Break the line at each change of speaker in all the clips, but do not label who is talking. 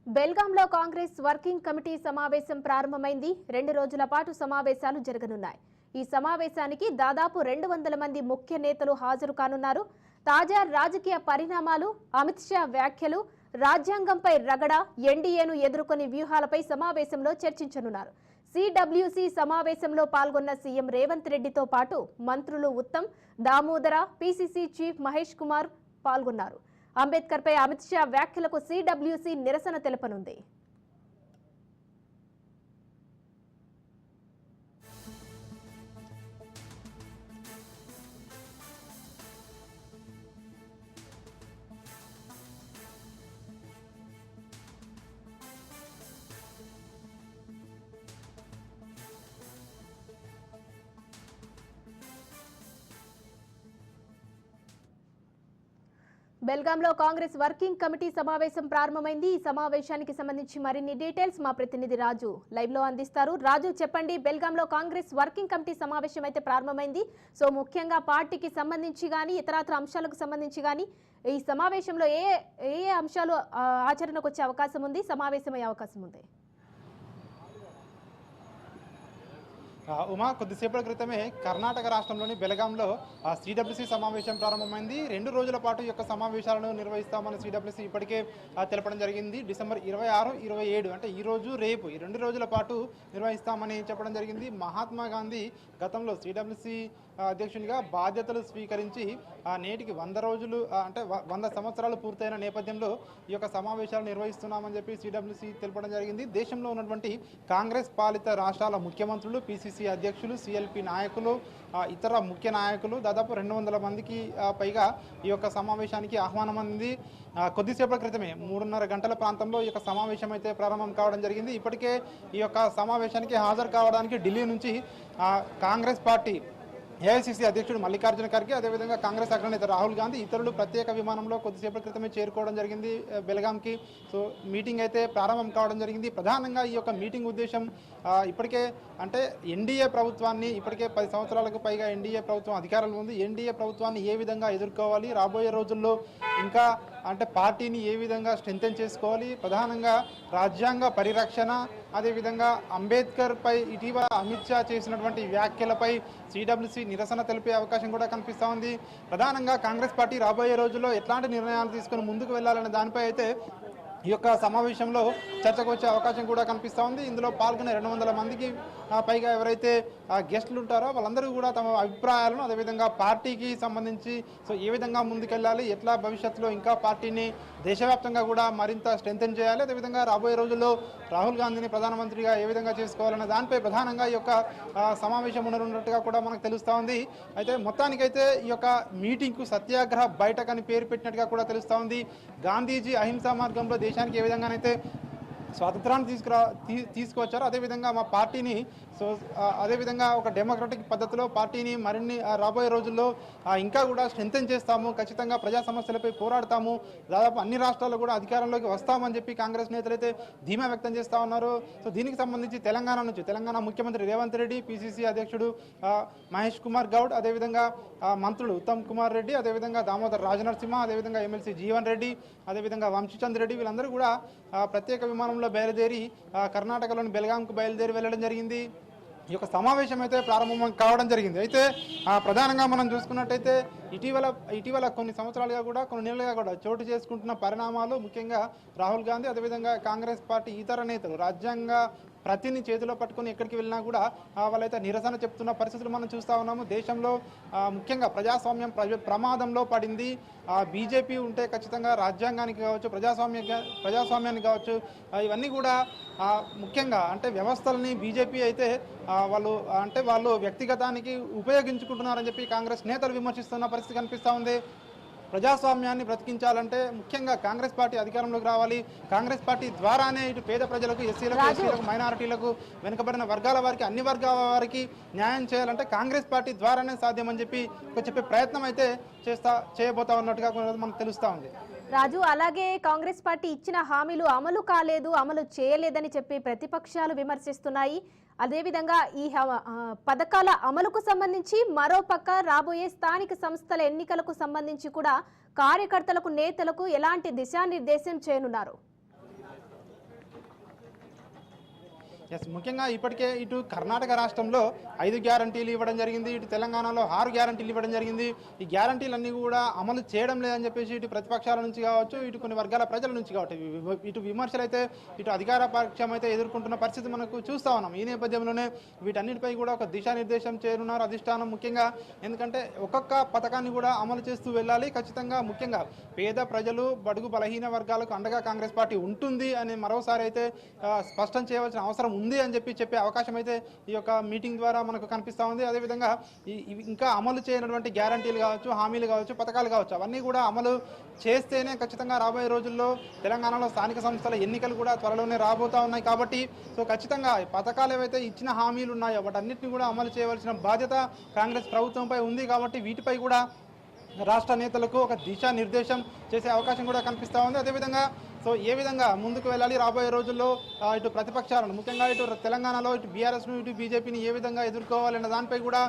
బెల్గాంలో Congress working committee సమావేశం ప్రారంభమైంది. 2 రోజుల పాటు సమావేశాలు జరగనున్నాయి. ఈ సమావేశానికి దాదాపు 200 మంది ముఖ్య నేతలు హాజరు కానున్నారు. తాజా రాజకీయ పరిణామాలు, అమిత్ షా వ్యాఖ్యలు, రాజ్యాంగంపై రగడ, ఎన్డీఏను ఎదుర్కొని వ్యూహాలపై సమావేశంలో చర్చించనున్నారు. సిడబ్ల్యూసీ సమావేశంలో పాల్గొన్న సీఎం రేవంత్ రెడ్డితో పాటు మంత్రులు ఉత్తమ్, దామోదర, పీసీసీ చీఫ్ మహేష్ కుమార్ పాల్గొన్నారు. అంబేద్కర్ పై అమిత్ షా వ్యాఖ్యలకు సిడబ్ల్యూసీ నిరసన తెలపనుంది. బెల్గాంలో కాంగ్రెస్ వర్కింగ్ కమిటీ సమావేశం ప్రారంభమైంది. ఈ సమావేశానికి సంబంధించి మరిన్ని డీటెయిల్స్ మా ప్రతినిధి రాజు లైవ్ లో అందిస్తారు. రాజు, చెప్పండి, బెల్గాంలో కాంగ్రెస్ వర్కింగ్ కమిటీ సమావేశం అయితే ప్రారంభమైంది. సో ముఖ్యంగా పార్టీకి సంబంధించి కానీ ఇతరత్ర అంశాలకు సంబంధించి కానీ ఈ సమావేశంలో ఏ అంశాలు ఆచరణకు వచ్చే అవకాశం ఉంది, సమావేశమయ్యే అవకాశం ఉంది?
ఉమా, కొద్దిసేపటి క్రితమే కర్ణాటక రాష్ట్రంలోని బెలగాంలో సిడబ్ల్యూసీ సమావేశం ప్రారంభమైంది. 2 రోజుల పాటు ఈ యొక్క సమావేశాలను నిర్వహిస్తామని సిడబ్ల్యూసీ ఇప్పటికే తెలపడం జరిగింది. డిసెంబర్ 26, 27 అంటే ఈ రోజు రేపు ఈ 2 రోజుల పాటు నిర్వహిస్తామని చెప్పడం జరిగింది. మహాత్మా గాంధీ గతంలో సిడబ్ల్యూసీ అధ్యక్షునిగా బాధ్యతలు స్వీకరించి నేటికి 100 రోజులు అంటే 100 సంవత్సరాలు పూర్తయిన నేపథ్యంలో ఈ యొక్క సమావేశాలు నిర్వహిస్తున్నామని చెప్పి సిడబ్ల్యూసీ తెలపడం జరిగింది. దేశంలో ఉన్నటువంటి కాంగ్రెస్ పాలిత రాష్ట్రాల ముఖ్యమంత్రులు, పీసీసీ అధ్యక్షులు, సిఎల్పి నాయకులు, ఇతర ముఖ్య నాయకులు దాదాపు 200 మందికి పైగా ఈ యొక్క సమావేశానికి ఆహ్వానం అంది. కొద్దిసేపటి క్రితమే 3:30 గంటల ప్రాంతంలో ఈ యొక్క సమావేశం అయితే ప్రారంభం కావడం జరిగింది. ఇప్పటికే ఈ యొక్క సమావేశానికి హాజరు కావడానికి ఢిల్లీ నుంచి కాంగ్రెస్ పార్టీ ఏఐసీసీ అధ్యక్షుడు మల్లికార్జున ఖర్గే, అదేవిధంగా కాంగ్రెస్ అగ్రనేత రాహుల్ గాంధీ ఇతరులు ప్రత్యేక విమానంలో కొద్దిసేపటి క్రితమే చేరుకోవడం జరిగింది బెల్గాంకి. సో మీటింగ్ అయితే ప్రారంభం కావడం జరిగింది. ప్రధానంగా ఈ యొక్క మీటింగ్ ఉద్దేశం ఇప్పటికే అంటే ఎన్డీఏ ప్రభుత్వాన్ని, ఇప్పటికే 10 సంవత్సరాలకు పైగా ఎన్డీఏ ప్రభుత్వం అధికారంలో ఉంది. ఎన్డీఏ ప్రభుత్వాన్ని ఏ విధంగా ఎదుర్కోవాలి, రాబోయే రోజుల్లో ఇంకా అంటే పార్టీని ఏ విధంగా స్ట్రెంథెన్ చేసుకోవాలి, ప్రధానంగా రాజ్యాంగ పరిరక్షణ, అదేవిధంగా అంబేద్కర్ పై ఇటీవల అమిత్ షా చేసినటువంటి వ్యాఖ్యలపై సిడబ్ల్యూసీ నిరసన తెలిపే అవకాశం కూడా కనిపిస్తూ ఉంది. ప్రధానంగా కాంగ్రెస్ పార్టీ రాబోయే రోజుల్లో ఎట్లాంటి నిర్ణయాలు తీసుకుని ముందుకు వెళ్లాలనే దానిపై అయితే ఈ యొక్క సమావేశంలో చర్చకు వచ్చే అవకాశం కూడా కనిపిస్తూ ఉంది. ఇందులో పాల్గొనే 200 మందికి పైగా ఎవరైతే గెస్టులు ఉంటారో వాళ్ళందరూ కూడా తమ అభిప్రాయాలను, అదేవిధంగా పార్టీకి సంబంధించి సో ఏ విధంగా ముందుకెళ్ళాలి, ఎట్లా భవిష్యత్తులో ఇంకా పార్టీని దేశవ్యాప్తంగా కూడా మరింత స్ట్రెంథెన్ చేయాలి, అదేవిధంగా రాబోయే రోజుల్లో రాహుల్ గాంధీని ప్రధానమంత్రిగా ఏ విధంగా చేసుకోవాలనే దానిపై ప్రధానంగా ఈ యొక్క సమావేశం ఉండనున్నట్టుగా కూడా మనకు తెలుస్తూ ఉంది. అయితే మొత్తానికైతే ఈ యొక్క మీటింగ్కు సత్యాగ్రహ బైఠక్ అని పేరు పెట్టినట్టుగా కూడా తెలుస్తూ ఉంది. గాంధీజీ అహింసా మార్గంలో దేశానికి ఏ విధంగానైతే స్వాతంత్రాన్ని తీసుకువచ్చారు, అదేవిధంగా మా పార్టీని సో అదేవిధంగా ఒక డెమోక్రటిక్ పద్ధతిలో పార్టీని మరిన్ని రాబోయే రోజుల్లో ఇంకా కూడా స్ట్రెంథెన్ చేస్తాము, ఖచ్చితంగా ప్రజా సమస్యలపై పోరాడతాము, దాదాపు అన్ని రాష్ట్రాల్లో కూడా అధికారంలోకి వస్తామని చెప్పి కాంగ్రెస్ నేతలు అయితే ధీమా వ్యక్తం చేస్తూ ఉన్నారు. సో దీనికి సంబంధించి తెలంగాణ ముఖ్యమంత్రి రేవంత్ రెడ్డి, పీసీసీ అధ్యక్షుడు మహేష్ కుమార్ గౌడ్, అదేవిధంగా మంత్రులు ఉత్తమ్ కుమార్ రెడ్డి, అదేవిధంగా దామోదర్ రాజనరసింహ, అదేవిధంగా ఎమ్మెల్సీ జీవన్ రెడ్డి, అదేవిధంగా వంశీచంద్ రెడ్డి, వీళ్ళందరూ కూడా ప్రత్యేక విమానంలో బయలుదేరి కర్ణాటకలోని బెల్గాంకు బయలుదేరి వెళ్ళడం జరిగింది. ఈ యొక్క సమావేశం అయితే ప్రారంభం కావడం జరిగింది. అయితే ప్రధానంగా మనం చూసుకున్నట్టయితే ఇటీవల కొన్ని సంవత్సరాలుగా కూడా కొన్ని నెలలుగా కూడా చోటు చేసుకుంటున్న పరిణామాలు, ముఖ్యంగా రాహుల్ గాంధీ, అదేవిధంగా కాంగ్రెస్ పార్టీ ఇతర నేతలు రాజ్యాంగ ప్రతిని చేతిలో పట్టుకుని ఎక్కడికి వెళ్ళినా కూడా వాళ్ళైతే నిరసన చెప్తున్న పరిస్థితులు మనం చూస్తూ ఉన్నాము. దేశంలో ముఖ్యంగా ప్రజాస్వామ్యం ప్రమాదంలో పడింది. బీజేపీ ఉంటే ఖచ్చితంగా రాజ్యాంగానికి కావచ్చు, ప్రజాస్వామ్యానికి కావచ్చు, ఇవన్నీ కూడా ముఖ్యంగా అంటే వ్యవస్థలని బీజేపీ అయితే వాళ్ళు వ్యక్తిగతానికి ఉపయోగించుకుంటున్నారని చెప్పి కాంగ్రెస్ నేతలు విమర్శిస్తున్న పరిస్థితి కనిపిస్తూ ఉంది. ప్రజాస్వామ్యాన్ని బ్రతికించాలంటే ముఖ్యంగా కాంగ్రెస్ పార్టీ అధికారంలోకి రావాలి. కాంగ్రెస్ పార్టీ ద్వారానే ఇటు పేద ప్రజలకు, ఎస్సీలకు, ఎస్టీలకు, మైనారిటీలకు, వెనుకబడిన వర్గాల వారికి, అన్ని వర్గాల వారికి న్యాయం చేయాలంటే కాంగ్రెస్ పార్టీ ద్వారానే సాధ్యమని చెప్పే ప్రయత్నం అయితే చేయబోతా ఉన్నట్టుగా మనకు తెలుస్తూ ఉంది.
రాజు, అలాగే కాంగ్రెస్ పార్టీ ఇచ్చిన హామీలు అమలు కాలేదు, అమలు చేయలేదని చెప్పి ప్రతిపక్షాలు విమర్శిస్తున్నాయి. అదేవిధంగా ఈ పథకాల అమలుకు సంబంధించి మరోపక్క రాబోయే స్థానిక సంస్థల ఎన్నికలకు సంబంధించి కూడా కార్యకర్తలకు, నేతలకు ఎలాంటి దిశానిర్దేశం చేయనున్నారు?
ఎస్, ముఖ్యంగా ఇప్పటికే ఇటు కర్ణాటక రాష్ట్రంలో 5 గ్యారంటీలు ఇవ్వడం జరిగింది, ఇటు తెలంగాణలో 6 గ్యారంటీలు ఇవ్వడం జరిగింది. ఈ గ్యారంటీలన్నీ కూడా అమలు చేయడం లేదని చెప్పేసి ఇటు ప్రతిపక్షాల నుంచి కావచ్చు, ఇటు కొన్ని వర్గాల ప్రజల నుంచి కావచ్చు, ఇటు విమర్శలు అయితే ఇటు అధికార పక్షం అయితే ఎదుర్కొంటున్న పరిస్థితి మనకు చూస్తా ఉన్నాం. ఈ నేపథ్యంలోనే వీటన్నిటిపై కూడా ఒక దిశానిర్దేశం చేయనున్నారు అధిష్టానం. ముఖ్యంగా ఎందుకంటే ఒక్కొక్క పథకాన్ని కూడా అమలు చేస్తూ వెళ్ళాలి. ఖచ్చితంగా ముఖ్యంగా పేద ప్రజలు, బడుగు బలహీన వర్గాలకు అండగా కాంగ్రెస్ పార్టీ ఉంటుంది అని మరోసారి అయితే స్పష్టం చేయవలసిన అవసరం ఉంది అని చెప్పే అవకాశం అయితే ఈ యొక్క మీటింగ్ ద్వారా మనకు కనిపిస్తూ ఉంది. అదేవిధంగా ఇంకా అమలు చేయనటువంటి గ్యారంటీలు కావచ్చు, హామీలు కావచ్చు, పథకాలు కావచ్చు, అవన్నీ కూడా అమలు చేస్తేనే ఖచ్చితంగా రాబోయే రోజుల్లో తెలంగాణలో స్థానిక సంస్థల ఎన్నికలు కూడా త్వరలోనే రాబోతూ ఉన్నాయి. కాబట్టి ఖచ్చితంగా పథకాలు ఏవైతే ఇచ్చిన హామీలు ఉన్నాయో వాటన్నిటిని కూడా అమలు చేయవలసిన బాధ్యత కాంగ్రెస్ ప్రభుత్వంపై ఉంది. కాబట్టి వీటిపై కూడా రాష్ట్ర నేతలకు ఒక దిశానిర్దేశం చేసే అవకాశం కూడా కనిపిస్తూ ఉంది. అదేవిధంగా ఏ విధంగా ముందుకు వెళ్ళాలి రాబోయే రోజుల్లో ఇటు ప్రతిపక్షాలను, ముఖ్యంగా ఇటు తెలంగాణలో ఇటు బీఆర్ఎస్ను, ఇటు బీజేపీని ఏ విధంగా ఎదుర్కోవాలన్న దానిపై కూడా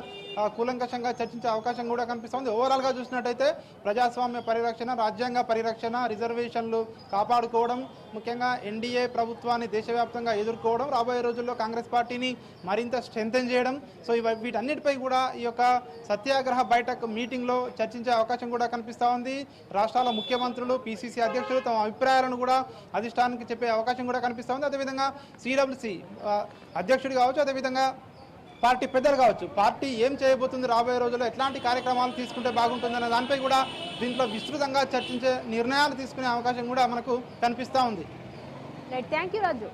కూలంకషంగా చర్చించే అవకాశం కూడా కనిపిస్తుంది. ఓవరాల్గా చూసినట్టయితే ప్రజాస్వామ్య పరిరక్షణ, రాజ్యాంగ పరిరక్షణ, రిజర్వేషన్లు కాపాడుకోవడం, ముఖ్యంగా ఎన్డీఏ ప్రభుత్వాన్ని దేశవ్యాప్తంగా ఎదుర్కోవడం, రాబోయే రోజుల్లో కాంగ్రెస్ పార్టీని మరింత స్ట్రెంథెన్ చేయడం, వీటన్నిటిపై కూడా ఈ యొక్క సత్యాగ్రహ బైఠక్ మీటింగ్లో చర్చించే అవకాశం కూడా కనిపిస్తూ ఉంది. రాష్ట్రాల ముఖ్యమంత్రులు, పీసీసీ అధ్యక్షులు తమ అభిప్రాయాలను కూడా అధిష్టానానికి చెప్పే అవకాశం కూడా కనిపిస్తూ ఉంది. అదేవిధంగా సిడబ్ల్యూసీ అధ్యక్షుడు కావచ్చు, అదేవిధంగా పార్టీ పెద్దలు కావచ్చు, పార్టీ ఏం చేయబోతుంది, రాబోయే రోజుల్లో ఎట్లాంటి కార్యక్రమాలు తీసుకుంటే బాగుంటుందనే దానిపై కూడా దీంట్లో విస్తృతంగా చర్చించే నిర్ణయాలు తీసుకునే అవకాశం కూడా మనకు కనిపిస్తూ ఉంది.
Thank you Raju.